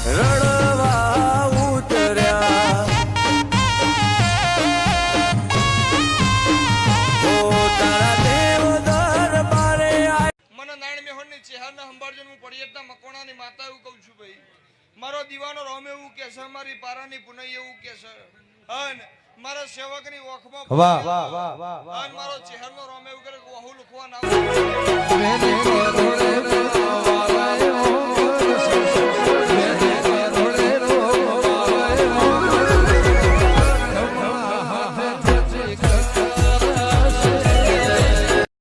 રણવા ઉતર્યા તારા દેવ દરબારે મને નારાયણ મેહોણની ચેહરના સંભાળજો હું પડિયતના મકોણાની માતા એવું કહું છું ભાઈ મારો દીવાનો રોમ એવું કે છે મારી પારાની પુનઈ એવું કે છે અને મારા સેવકની ઓખમાં વાહ વાહ વાહ વાહ અને મારો ચેહરનો રોમ એવું કરે કે વહુ લખવા ના